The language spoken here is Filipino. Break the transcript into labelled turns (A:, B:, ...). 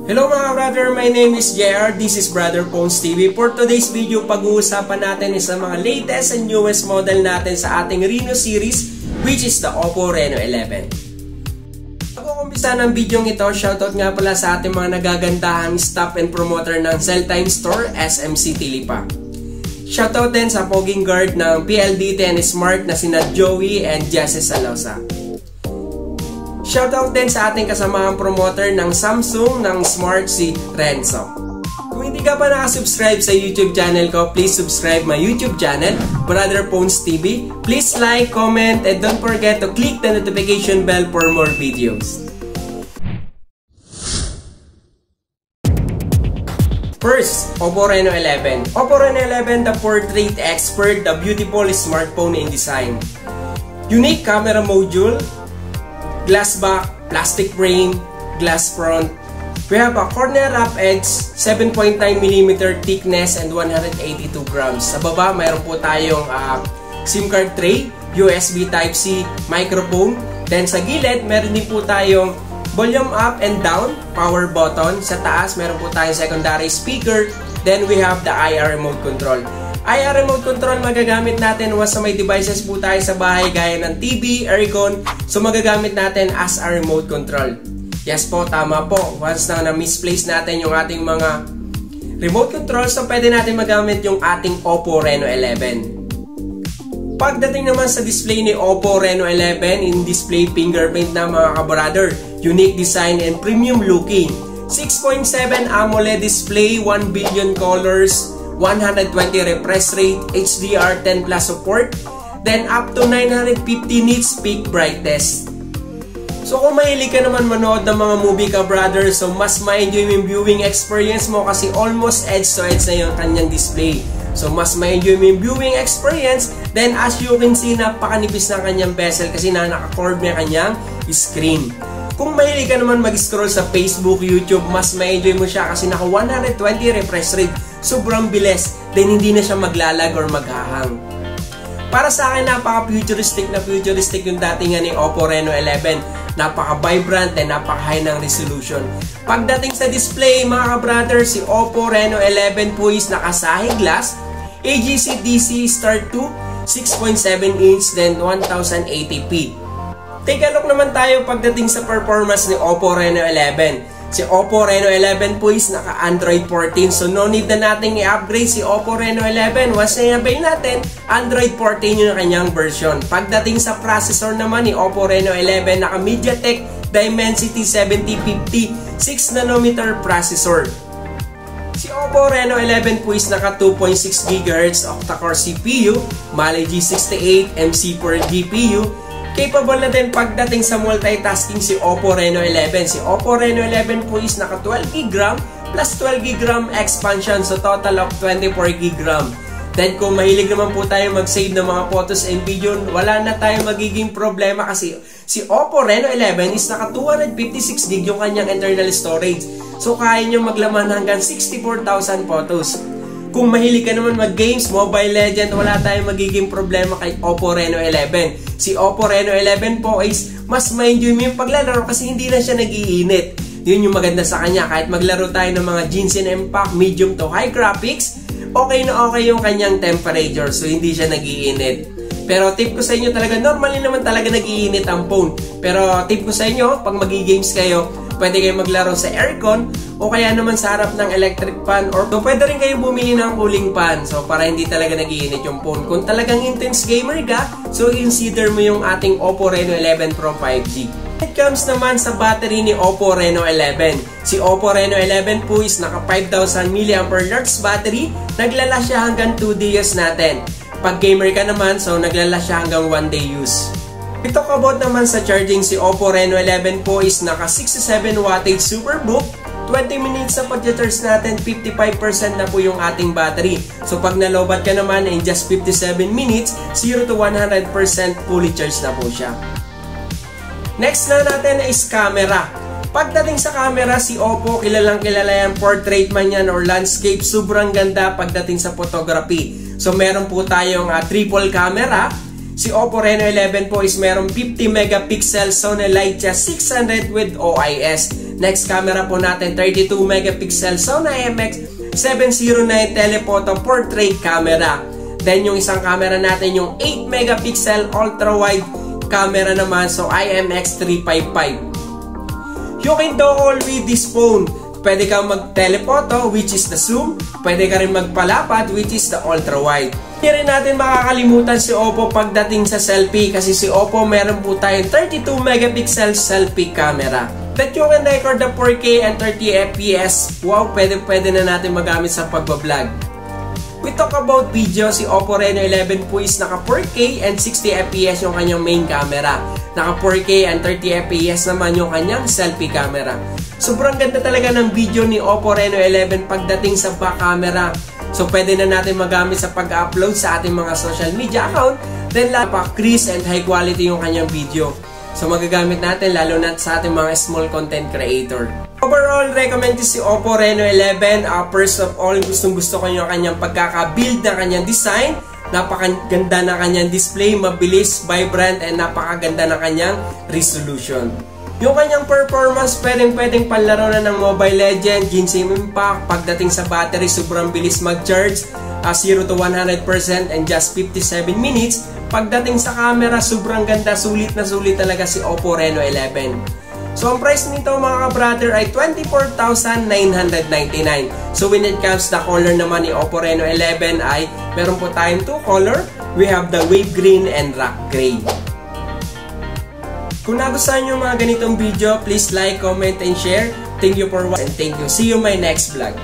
A: Hello mga brother, my name is JR. This is Brother Phones TV. For today's video, pag-uusapan natin is ang mga latest and newest model natin sa ating Reno series, which is the Oppo Reno 11. Bago umpisa ng video ito, shoutout nga pala sa ating mga nagagandahang staff and promoter ng Celltime Store, SMC Tilipa. Shoutout din sa poging guard ng PLDT and Smart na sina Joey and Jesse Salosa. Shoutout din sa ating kasamahang promoter ng Samsung ng Smart si Renzo. Kung hindi ka pa nakasubscribe sa YouTube channel ko, please subscribe my YouTube channel, Brother Phones TV. Please like, comment, and don't forget to click the notification bell for more videos. First, Oppo Reno 11. Oppo Reno 11, the portrait expert, the beautiful smartphone in design. Unique camera module, glass back, plastic frame, glass front. We have a corner wrap edge, 7.9mm thickness and 182 grams. Sa baba, mayroon po tayong SIM card tray, USB Type-C, microphone. Then sa gilid, meron din po tayong volume up and down, power button. Sa taas, meron po tayong secondary speaker. Then we have the IR remote control. IR remote control magagamit natin once may devices po tayo sa bahay gaya ng TV, aircon. So magagamit natin as a remote control. Yes po, tama po. Once na misplace natin yung ating mga remote control, so pwede natin magamit yung ating Oppo Reno 11. Pagdating naman sa display ni Oppo Reno 11, in display fingerprint na mga kabrother. Unique design and premium looking. 6.7 AMOLED display, 1 billion colors, 120 refresh rate, HDR10 Plus support, then up to 950 nits peak brightness. So kung mahilig ka naman manood ng mga movie ka brother, so mas ma-enjoy yung viewing experience mo kasi almost edge to edge na yung kanyang display. So mas ma-enjoy yung viewing experience, then as you can see, napakanipis ng kanyang bezel kasi naka-curve na kanyang screen. Kung mahilig ka naman mag-scroll sa Facebook, YouTube, mas ma-enjoy mo siya kasi naka 120 refresh rate. Sobrang bilis, then hindi na siya maglalag or maghahang. Para sa akin, napaka-futuristic yung datingan ni Oppo Reno 11. Napaka-vibrant and napaka-high ng resolution. Pagdating sa display, mga ka-brother, si Oppo Reno 11 po is naka-sahig glass, AGC-DC Start 2, 6.7 inch, then 1080p. Take a look naman tayo pagdating sa performance ni Oppo Reno 11. Si Oppo Reno 11 po is naka-Android 14, so no need na natin i-upgrade si Oppo Reno 11. Once na i-avail natin, Android 14 yung kanyang version. Pagdating sa processor naman ni Oppo Reno 11, naka-MediaTek Dimensity 7050 6nm processor. Si Oppo Reno 11 po is naka 2.6 GHz octa-core CPU, Mali G68 MC4 GPU. Capable na din pagdating sa multitasking si Oppo Reno 11. Si Oppo Reno 11 po is naka 12GB RAM plus 12GB RAM expansion, so total of 24GB RAM. Then kung mahilig naman po tayo mag-save ng mga photos and video, wala na tayong magiging problema kasi si Oppo Reno 11 is naka 256GB yung kanyang internal storage. So kaya nyo maglaman hanggang 64,000 photos. Kung mahilig ka naman mag-games, Mobile Legends, wala tayong magiging problema kay Oppo Reno 11. Si Oppo Reno 11 po is mas ma-enjoy mo yung paglalaro kasi hindi na siya nag-iinit. Yun yung maganda sa kanya. Kahit maglaro tayo ng mga Genshin Impact, medium to high graphics, okay na okay yung kanyang temperature. So hindi siya nag-iinit. Pero tip ko sa inyo talaga, normally naman talaga nag-iinit ang phone. Pero tip ko sa inyo, pag magi-games kayo, pwede kayo maglaro sa aircon o kaya naman sa harap ng electric fan, or pwede rin kayo bumili ng cooling fan, so para hindi talaga nag-iinit yung phone. Kung talagang intense gamer ka, so consider mo yung ating Oppo Reno 11 Pro 5G. It comes naman sa battery ni Oppo Reno 11. Si Oppo Reno 11 po is naka 5,000 mAh battery, naglala siya hanggang 2 days natin. Pag gamer ka naman, so naglala siya hanggang 1 day use. Ito kabot naman sa charging, si Oppo Reno 11 po is naka 67 wattage Superbook. 20 minutes sa pag-charge natin, 55% na po yung ating battery. So pag nalobat ka naman in just 57 minutes, 0 to 100% fully charged na po siya. Next na natin is camera. Pagdating sa camera, si Oppo kilalang kilala yan, portrait man yan or landscape, sobrang ganda pagdating sa photography. So meron po tayong triple camera. Si Oppo Reno 11 po is merong 50 megapixel Sony Leica 600 with OIS. Next camera po natin, 32 megapixel Sony IMX709 telephoto portrait camera. Then yung isang camera natin, yung 8 megapixel ultra-wide camera naman, so IMX355. You can do all with this phone. Pwede kang mag-telephoto, which is the zoom. Pwede ka rin magpalapad, which is the ultra-wide. Hindi rin natin makakalimutan si Oppo pagdating sa selfie, kasi si Oppo meron po tayong 32 megapixel selfie camera that you can record the 4K and 30 FPS. Wow, pwede na natin magamit sa pagbablog. We talk about video, si Oppo Reno 11 po is naka 4K and 60 FPS yung kanyang main camera. Naka 4K and 30 FPS naman yung kanyang selfie camera. Sobrang ganda talaga ng video ni Oppo Reno 11 pagdating sa back camera. So pwede na natin magamit sa pag-upload sa ating mga social media account. Then crisp and high quality yung kanyang video. So magagamit natin lalo na sa ating mga small content creator. Overall, recommend ko si Oppo Reno 11. First of all, gustong-gusto ko yung kanyang pagkaka-build ng kanyang design. Napakaganda na kanyang display, mabilis, vibrant, and napakaganda na kanyang resolution. Yung kanyang performance, pwedeng panlaro na ng Mobile Legends, Genshin Impact. Pagdating sa battery, sobrang bilis mag-charge. 0 to 100% in just 57 minutes. Pagdating sa camera, sobrang ganda, sulit na sulit talaga si Oppo Reno 11. So, ang price nito mga ka-brother ay 24,999. So, when it comes to color naman ni Oppo Reno 11 ay meron po tayong 2 color. We have the wave green and rock gray. Kung nagustuhan nyo mga ganitong video, please like, comment, and share. Thank you for watching and thank you. See you in my next vlog.